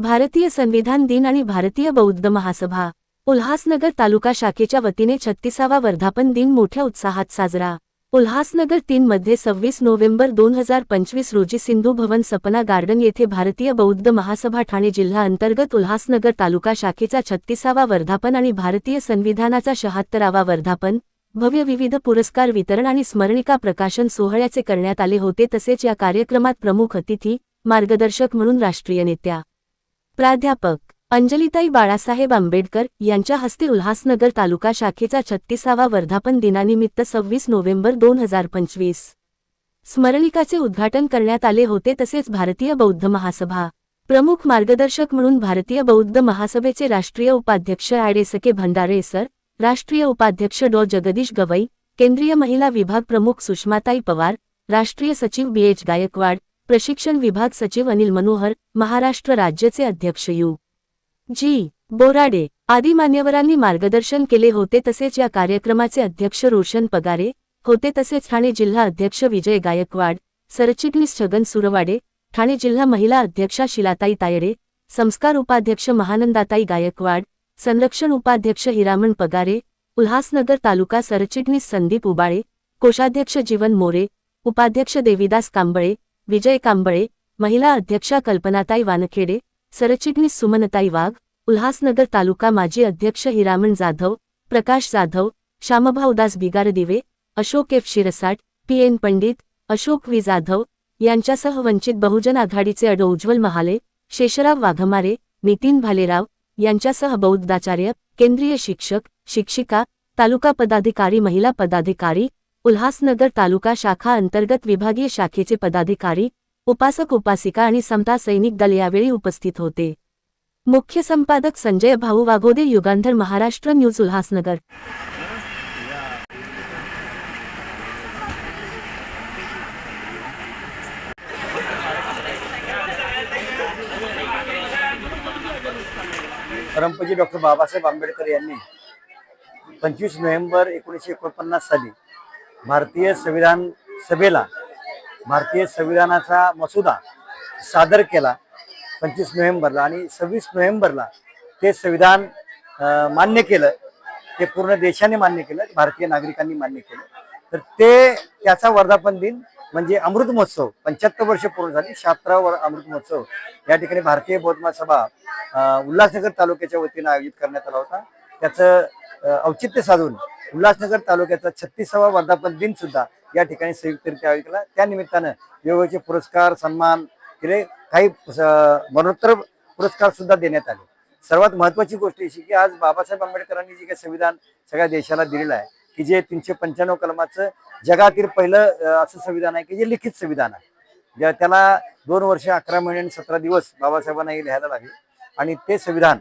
भारतीय संविधान दिन आणि भारतीय बौद्ध महासभा उल्हासनगर तालुका शाखेच्या वतीने 36वा वर्धापन दिन मोठ्या उत्साहात साजरा। उल्हासनगर 3 मध्ये 26 नोव्हेंबर 2025 रोजी सिंधू भवन सपना गार्डन येथे भारतीय बौद्ध महासभा ठाणे जिल्हा अंतर्गत उल्हासनगर तालुका शाखेचा 36वा वर्धापन आणि भारतीय संविधानाचा 76वा वर्धापन भव्य विविध पुरस्कार वितरण आणि स्मरणिका प्रकाशन सोहळ्याचे करण्यात आले होते। तसेच या कार्यक्रमात प्रमुख अतिथी मार्गदर्शक म्हणून राष्ट्रीय नेत्या प्राध्यापक अंजलीताई बाळासाहेब आंबेडकर यांच्या हस्ते उल्हासनगर तालुका शाखेचा 36वा वर्धापन दिनानिमित्त 26 नोव्हेंबर 2025 स्मरणिकाचे उद्घाटन करण्यात आले होते। तसेच भारतीय बौद्ध महासभा प्रमुख मार्गदर्शक म्हणून भारतीय बौद्ध महासभेचे राष्ट्रीय उपाध्यक्ष ॲड भंडारे सर, राष्ट्रीय उपाध्यक्ष डॉ जगदीश गवई, केंद्रीय महिला विभाग प्रमुख सुषमाताई पवार, राष्ट्रीय सचिव BH गायकवाड, प्रशिक्षण विभाग सचिव अनिल मनोहर, महाराष्ट्र राज्याचे अध्यक्ष UG बोराडे आदी मान्यवरांनी मार्गदर्शन केले होते। तसेच या कार्यक्रमाचे अध्यक्ष रोशन पगारे होते। तसेच ठाणे जिल्हा अध्यक्ष विजय गायकवाड, सरचिटणीस छगन सुरवाडे, ठाणे जिल्हा महिला अध्यक्षा शिलाताई तायडे, संस्कार उपाध्यक्ष महानंदाताई गायकवाड, संरक्षण उपाध्यक्ष हिरामण पगारे, उल्हासनगर तालुका सरचिटणीस संदीप उबाळे, कोषाध्यक्ष जीवन मोरे, उपाध्यक्ष देविदास कांबळे, विजय कांबळे, महिला अध्यक्षा कल्पनाताई वानखेडे, सरचिटणीस सुमनताई वाघ, उल्हासनगर तालुका माजी अध्यक्ष Hiraman Jadhav, Prakash Jadhav, श्यामभाऊदास बिगारदिवे, Ashok F Shirsat, PN Pandit, Ashok V Jadhav यांच्यासह वंचित बहुजन आघाडीचे अड उज्ज्वल महाले, शेषराव वाघमारे, नितीन भालेराव यांच्यासह बौद्धाचार्य, केंद्रीय शिक्षक, शिक्षिका, तालुका पदाधिकारी, महिला पदाधिकारी, उल्हासनगर तालुका शाखा अंतर्गत विभागीय शाखेचे पदाधिकारी, उपासक उपासिका आणि समता सैनिक दल यावेळी उपस्थित होते। मुख्य संपादक संजय भाऊ वाघोदे, युगांधर, महाराष्ट्र न्यूज, उल्हासनगर। परमपूज्य डॉक्टर बाबासाहेब आंबेडकर यांनी 25 नोव्हेंबर 1949 साली भारतीय संविधान सभेला भारतीय संविधानाचा मसुदा सादर केला 25 नोव्हेंबरला, आणि 26 नोव्हेंबरला ते संविधान मान्य केलं। ते पूर्ण देशाने मान्य केलं, भारतीय नागरिकांनी मान्य केलं। तर त्याचा वर्धापन दिन म्हणजे अमृत महोत्सव 75 वर्ष पूर्ण झाली, 76वा अमृत महोत्सव या ठिकाणी भारतीय बौद्ध महासभा उल्हासनगर तालुक्याच्या वतीने आयोजित करण्यात आला होता। त्याचं औचित्य साधून उल्हासनगर तालुक्याचा 36वा वर्धापन दिन सुद्धा या ठिकाणी संयुक्तरित्या आयोजित केला। त्या निमित्तानं वेगवेगळे पुरस्कार, सन्मान केले, काही मरणोत्तर पुरस्कार सुद्धा देण्यात आले। सर्वात महत्त्वाची गोष्ट अशी की आज बाबासाहेब आंबेडकरांनी जे काही संविधान सगळ्या देशाला दिलेलं आहे, की जे 395 कलमाचं जगातील पहिलं असं संविधान आहे की जे लिखित संविधान आहे। त्याला 2 वर्ष 11 महिने आणि 17 दिवस बाबासाहेबांना लिहायला लागले, आणि ते संविधान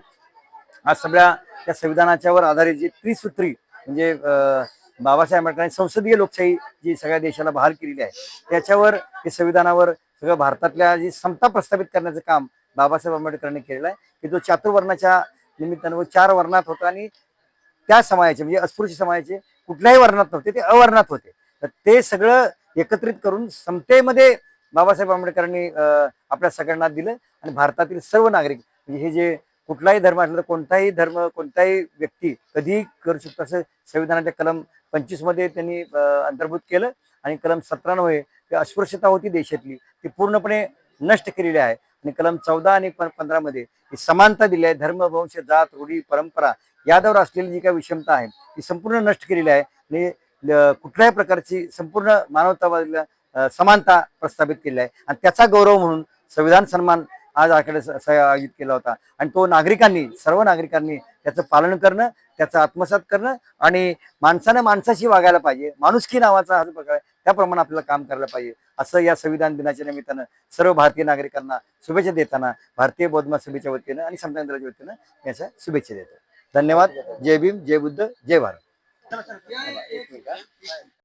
आज सगळ्या त्या संविधानाच्यावर आधारित जी त्रिसूत्री म्हणजे बाबासाहेब आंबेडकरांनी संसदीय लोकशाही जी सगळ्या देशाला बहाल केलेली आहे, त्याच्यावर ते संविधानावर सगळं भारतातल्या जी समता प्रस्थापित करण्याचं काम बाबासाहेब आंबेडकरांनी केलेलं आहे, की जो चातुर्वर्णाच्या निमित्तानं 4 वर्णात होता, आणि त्या समाजाचे म्हणजे अस्पृश्य समाजाचे कुठल्याही वर्णात नव्हते, ते अवर्णात होते। तर ते सगळं एकत्रित करून समतेमध्ये बाबासाहेब आंबेडकरांनी आपल्या सगळ्यांना दिलं, आणि भारतातील सर्व नागरिक म्हणजे हे जे कुठलाही धर्म असलं तर कोणताही धर्म, कोणताही व्यक्ती कधीही करू शकतो असं संविधानाच्या कलम 25 मध्ये त्यांनी अंतर्भूत केलं। आणि कलम 17 मध्ये अस्पृश्यता होती देशातली, ती पूर्णपणे नष्ट केलेली आहे। आणि कलम 14 आणि 15 मध्ये ही समानता दिली आहे। धर्म, वंश, जात, रूढी, परंपरा यावर असलेली जी काही विषमता आहे ती संपूर्ण नष्ट केलेली आहे, आणि कुठल्याही प्रकारची संपूर्ण मानवतावादी समानता प्रस्थापित केली आहे। आणि त्याचा गौरव म्हणून संविधान सन्मान आज आयोजित केला होता, आणि तो नागरिकांनी, सर्व नागरिकांनी त्याचं पालन करणं, त्याचं आत्मसात करणं, आणि माणसानं माणसाशी वागायला पाहिजे, माणुसकी नावाचा हा प्रकार त्याप्रमाणे आपल्याला काम करायला पाहिजे, असं या संविधान दिनाच्या निमित्तानं सर्व भारतीय नागरिकांना शुभेच्छा देताना भारतीय बौद्ध महासभेच्या वतीनं आणि समता केंद्राच्या वतीनं याच्या शुभेच्छा देतो। धन्यवाद। जय भीम, जय बुद्ध, जय भारत।